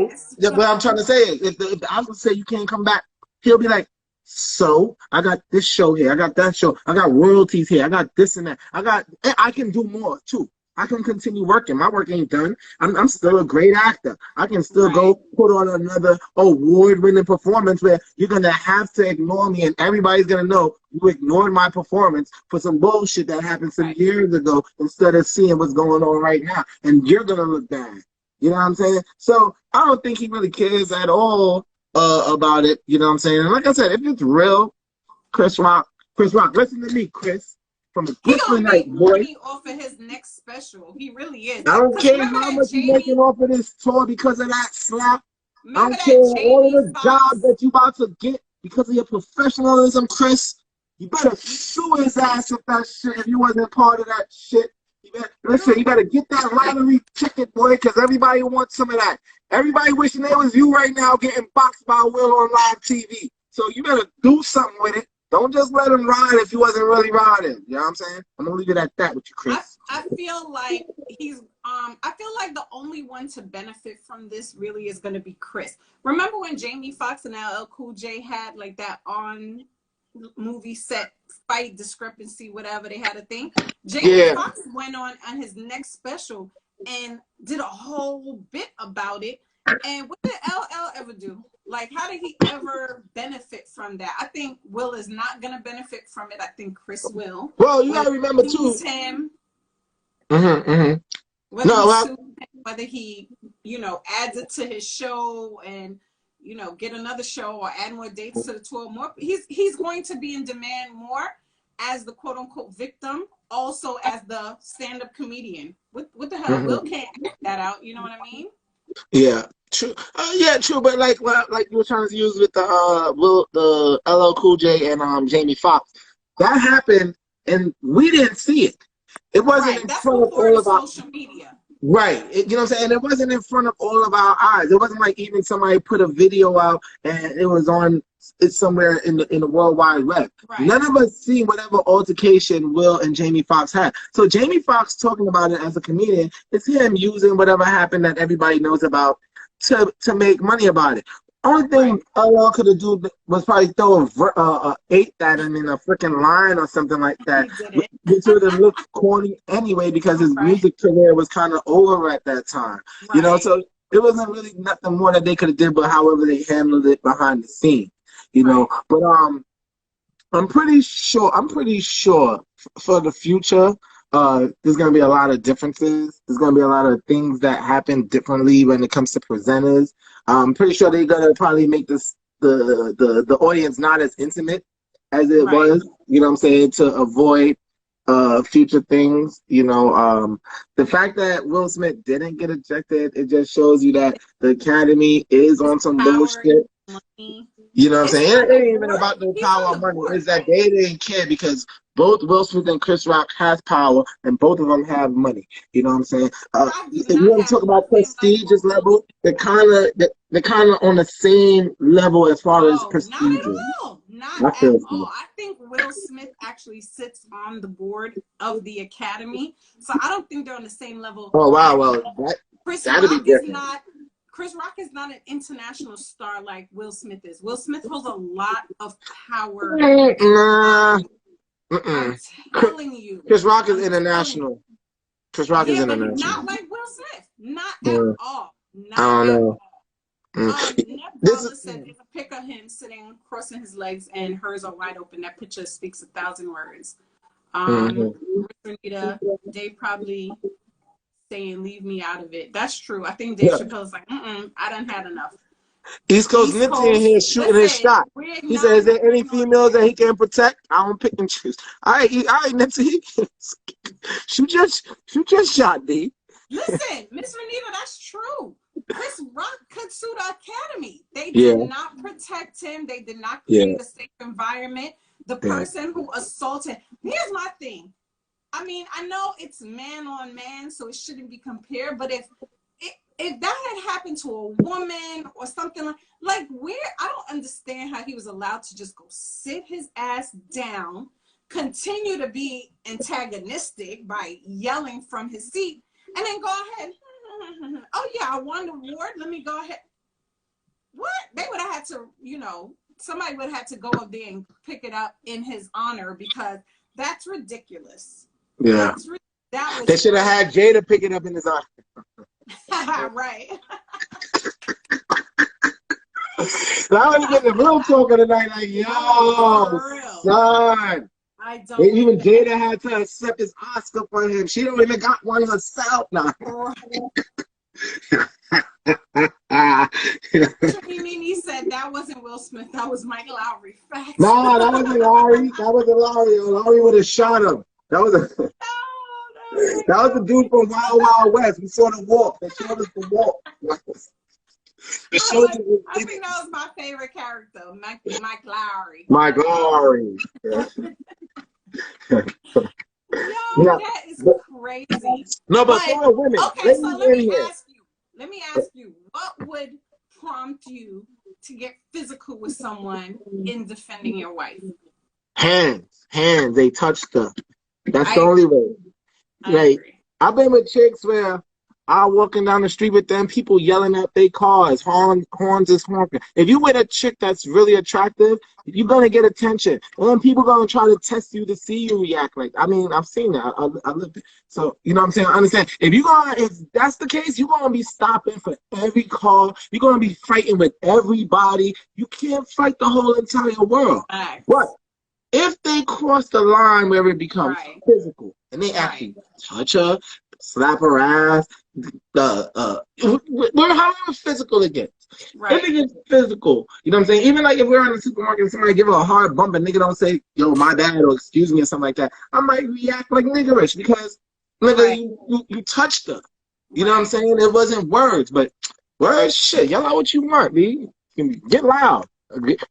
their ass. What I'm trying to say is, if the Oscars say you can't come back, he'll be like, so I got this show here, I got that show, I got royalties here, I got this and that, I can do more too. I can continue working. My work ain't done. I'm still a great actor. I can still go put on another award-winning performance where you're gonna have to ignore me, and everybody's gonna know you ignored my performance for some bullshit that happened some years ago instead of seeing what's going on right now, and you're gonna look bad. You know what I'm saying? So I don't think he really cares at all about it. You know what I'm saying? And like I said, if it's real, Chris Rock, listen to me, Chris. From a He gonna make boy. money off of his next special. He really is. I don't care how much you're making off of this tour because of that slap. I don't care all of the jobs that you about to get because of your professionalism, Chris. You better sue his ass if you wasn't part of that shit. Listen, you better get that lottery ticket, boy, because everybody wants some of that. Everybody wishing they was you right now getting boxed by Will on live TV. So you better do something with it. Don't just let him ride if he wasn't really riding. You know what I'm saying? I'm gonna leave it at that with you, Chris. I feel like I feel like the only one to benefit from this really is gonna be Chris. Remember when Jamie Foxx and LL Cool J had like that on movie set fight discrepancy, whatever, they had a thing. Jamie Foxx went on his next special and did a whole bit about it. And what did LL ever do? Like, how did he ever benefit from that? I think Will is not going to benefit from it. I think Chris will. Well, you got to remember, too. Him, whether he, adds it to his show and, get another show or add more dates to the tour. He's going to be in demand more as the quote-unquote victim, also as the stand-up comedian. What the hell? Will can't act that out. You know what I mean? Yeah, true. Yeah, true. But like you were trying to use with the LL Cool J and Jamie Foxx, that happened and we didn't see it. It wasn't Right. in That's front of before all the of our social media. right. You know what I'm saying? It wasn't in front of all of our eyes. It wasn't like even somebody put a video out and it was on it's somewhere in the World Wide Web. Right. None of us seen whatever altercation Will and Jamie Foxx had. So Jamie Foxx talking about it as a comedian is him using whatever happened that everybody knows about to make money about it. Only Right. thing LL could have do was probably throw a eight that him in a freaking line or something like that, He did it. which would have looked corny anyway because his Right. music career was kind of over at that time. You know, Right. so it wasn't really nothing more that they could have did, but however they handled it behind the scenes. You know, Right. but I'm pretty sure for the future, there's gonna be a lot of differences. There's gonna be a lot of things that happen differently when it comes to presenters. I'm pretty sure they're gonna probably make this the audience not as intimate as it Right. was. You know what I'm saying, to avoid future things. You know, the fact that Will Smith didn't get ejected, it just shows you that the Academy is It's on some power, bullshit. money. You know what I'm Is he saying? on It the ain't even board? about no He's power on or the money. board, It's that right? they didn't care because both Will Smith and Chris Rock has power and both of them have money. You know what I'm saying? Rock do If you not want to have talk about nothing like prestigious what Will. level, they're kind of on the same level as far as No, not at prestige. all. Not I at feel all. so. I think Will Smith actually sits on the board of the Academy. So I don't think they're on the same level Oh wow, at well all. that Chris that'll be Rock is different. not Chris Rock is not an international star like Will Smith is. Will Smith holds a lot of power and Nah, money. I'm mm-mm. telling you. Chris Rock is I'm telling you. international. Chris Rock is Yeah, but not international. like Will Smith. Not at Mm, all. I Not don't at know. all. Mm. Ned This is Fowler said there's a pic of him sitting crossing his legs and hers are wide open. That picture speaks 1,000 words. mhm. Renita, they probably saying leave me out of it. That's true. I think Dave Yeah. Chappelle's like, I done had enough. East Coast East Nipsey in here Coast, shooting his listen, shot. we're He said, "Is not there any going on females that there. he can protect? I don't pick and choose." All right, Nipsey, shoot your shot, D. Listen, Miss Renita, that's true. Chris Rock could sue the Academy. They did Yeah, not protect him. They did not yeah, create a safe environment. The yeah. person who assaulted. Here's my thing. I mean, I know it's man on man, so it shouldn't be compared. But if that had happened to a woman or something like where I don't understand how he was allowed to just go sit his ass down, continue to be antagonistic by yelling from his seat, and then go ahead. Oh yeah, I won the award. Let me go ahead. What? They would have had to, somebody would have had to go up there and pick it up in his honor because that's ridiculous. Yeah. That's that They was should have had Jada pick it up in his eye. right. I was getting the real talker tonight, like, yo, For real. son. I don't Even think Jada had to accept his Oscar for him. She don't even got one herself now. Mimi said that wasn't Will Smith. That was Mike Lowry. Facts. Nah, that wasn't Larry. That wasn't Larry. Larry would have shot him. That was a, No, that was the dude from Wild Wild West. We saw the walk. They showed us the walk. The soldier was I in think it. that was my favorite character, Mike Lowry. My glory. Yeah. Yo, Yeah. that is But, crazy. no, but But for women, okay, ladies so let in me here. ask you. What would prompt you to get physical with someone in defending your wife? Hands. They touched her. That's I the only agree. way. I Like, agree. I've been with chicks where I walking down the street with them, people yelling at their cars, horns is honking. If you with a chick that's really attractive, you're gonna get attention, and then people gonna try to test you to see you react. Like, I mean, I've seen that. I lived it. So you know what I'm saying. I understand. If that's the case, you're gonna be stopping for every car. You're gonna be fighting with everybody. You can't fight the whole entire world. But Facts. if they cross the line where it becomes Right. physical and they Right. actually touch her, slap her ass, however physical it gets. If it Right. gets physical, you know what I'm saying? Even like if we're in the supermarket and somebody give her a hard bump and nigga don't say, yo, my bad or excuse me or something like that, I might react like niggerish because nigga, Right. you touched her. You know what I'm Right. saying? It wasn't words, but Well, shit, yell out what you want, B. Get loud.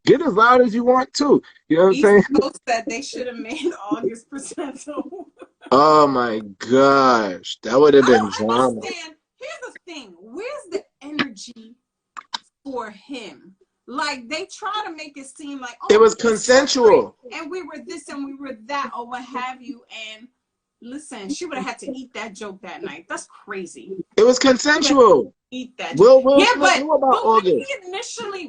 Get as loud as you want too. You know what I'm East saying? Coast said they should have made August presentable. Oh my gosh, that would have I been don't drama. understand. Here's the thing. Where's the energy for him? Like they try to make it seem like, It oh, was it's so great, consensual. and we were this and we were that, or what have you. And listen, she would have had to eat that joke that night. That's crazy. It was She would have to consensual. eat that joke. Will Yeah, Smith knew about but August.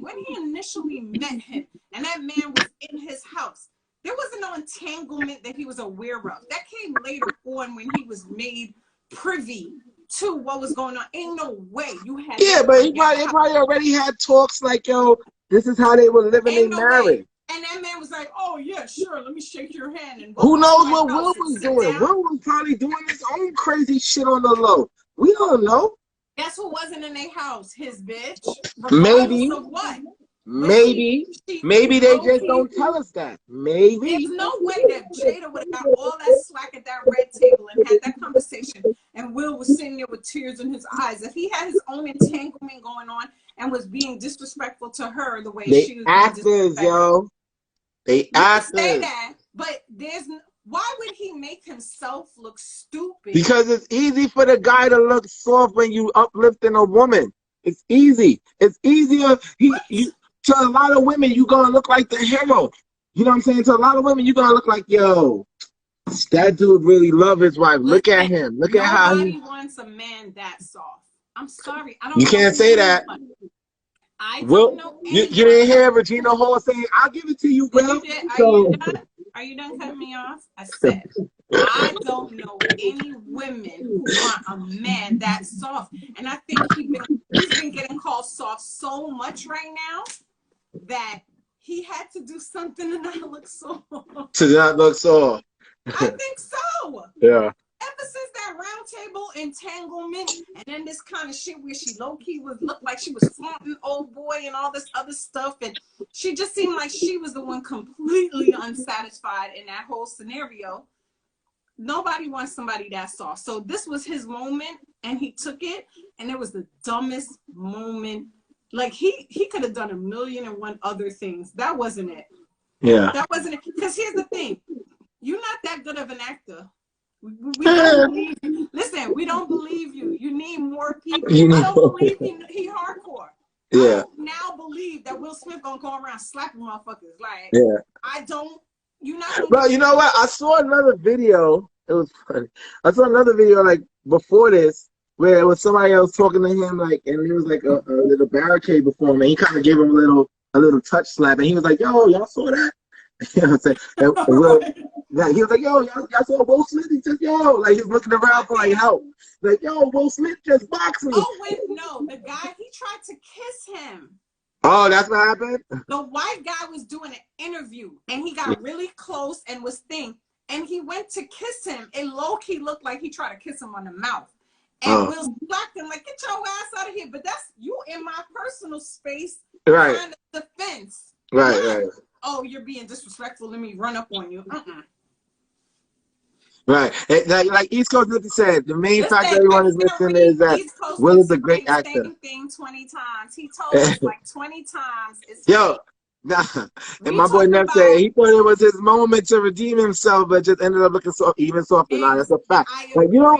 when he initially met him, and that man was in his house, there wasn't no entanglement that he was aware of. That came later on when he was made privy to what was going on. Ain't no way you had Yeah, that but in your they house. probably already had talks like, yo, this is how they were living Ain't their no way. marriage. And that man was like, oh, yeah, sure, let me shake your hand and Who welcome to knows my what house Will and was sit doing? down. Will was probably doing his own crazy shit on the low. We don't know. Guess who wasn't in their house? His bitch. Regardless Maybe, of what. But maybe, she maybe they low just key. don't tell us that. There's Maybe. no way that Jada would have got all that slack at that red table and had that conversation, and Will was sitting there with tears in his eyes. If he had his own entanglement going on and was being disrespectful to her the way They she was being actors, disrespectful, yo. They you can say actors. that, but why would he make himself look stupid? Because it's easy for the guy to look soft when you uplifting a woman. It's easy. It's easier. What? To a lot of women, you gonna look like the hero. You know what I'm saying? To a lot of women, you gonna look like, yo, that dude really love his wife. Look at Listen, him. Look at how he. nobody wants a man that soft. I'm sorry, I You don't know can't say that. anyone. I don't Will, know you anyone. didn't hear Regina Hall saying, "I'll give it to you, Did you Will." did? Are you So done? Are you done cutting me off? I said, I don't know any women who want a man that soft. And I think he's been getting called soft so much right now that he had to do something to not look soft. to not look soft. I think so. Yeah. Ever since that round table entanglement and then this kind of shit where she low-key was looked like she was flaunting old boy and all this other stuff, and she just seemed like she was the one completely unsatisfied in that whole scenario. Nobody wants somebody that soft. So this was his moment and he took it, and it was the dumbest moment. Like he could have done a million and one other things. That wasn't it. Yeah. That wasn't it. Because here's the thing. You're not that good of an actor. We don't believe you. Listen, we don't believe you. You need more people. I don't believe he hardcore. Yeah. I don't now believe that Will Smith gonna go around slapping motherfuckers. Like, Yeah. I don't. You're not gonna. Bro, you know what? I saw another video. It was funny. I saw another video like before this where it was somebody else talking to him, like, and it was like a little barricade before him, and he kind of gave him a little touch slap, and he was like, "Yo, y'all saw that?" You know what I'm saying? And Will, like, he was like, "Yo, y'all saw Will Smith?" He said, "Yo," like he's looking around for like help. Like, "Yo, Will Smith just boxed me." Oh wait, no, the guy he tried to kiss him. Oh, that's what happened? The white guy was doing an interview and he got really close and was thinking, and he went to kiss him. It low-key looked like he tried to kiss him on the mouth. And Will slapped him like, get your ass out of here. But that's you in my personal space, right? Kind of defense. Right, right. Oh, you're being disrespectful. Let me run up on you. Right. Like East Coast 50 said, the main fact that everyone is missing is that Will is a great actor. Same thing 20 times. He told us like 20 times. Yo, nah. And my boy Neff said he thought it was his moment to redeem himself, but just ended up looking even softer. Nah, that's a fact. Like, you know,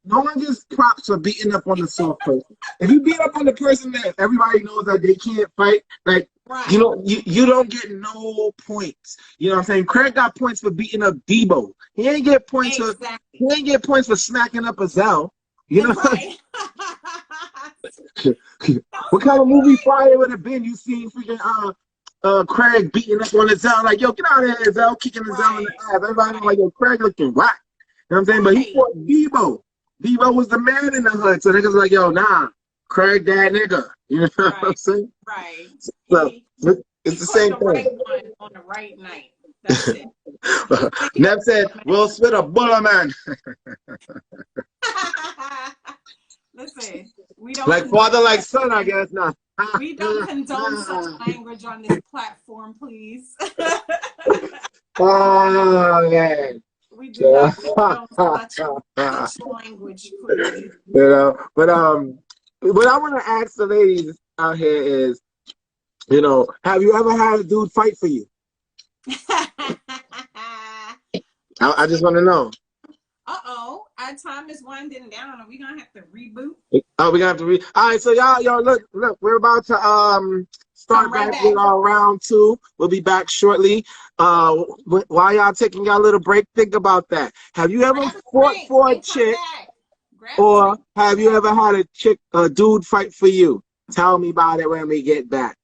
no one gets props for beating up on the soft person. If you beat up on the person that everybody knows that they can't fight, like, right. You know, you don't get no points. You know what I'm saying? Craig got points for beating up Debo. He ain't get points for smacking up Azell. You know, right. What kind of movie Friday would have been? You seen freaking Craig beating up on Azell, like, yo, get out of here, Azell, kicking Azell in the ass. Everybody like, yo, Craig looking whack. You know what I'm saying? But he fought Debo. Debo was the man in the hood, so niggas like, yo, nah, Craig that nigga. You know what I'm saying? Right. So it's the same thing. Right one on the right night. That's it. Nev said, Will Smith a buller man. Listen, we don't like father, like son, I guess not. We don't condone such language on this platform, please. Oh man. We do not condone such language, please. You know, but what I want to ask the ladies out here is, you know, have you ever had a dude fight for you? I just want to know. Uh-oh, our time is winding down. Are we gonna have to reboot? Oh, we gonna have to read. All right, so y'all, look, we're about to Come start right back back. with our round two. We'll be back shortly. While y'all taking y'all little break, think about that. Have you ever Grab a fought drink for a and come chick, back. Grab a or drink. have you ever had a dude fight for you? Tell me about it when we get back.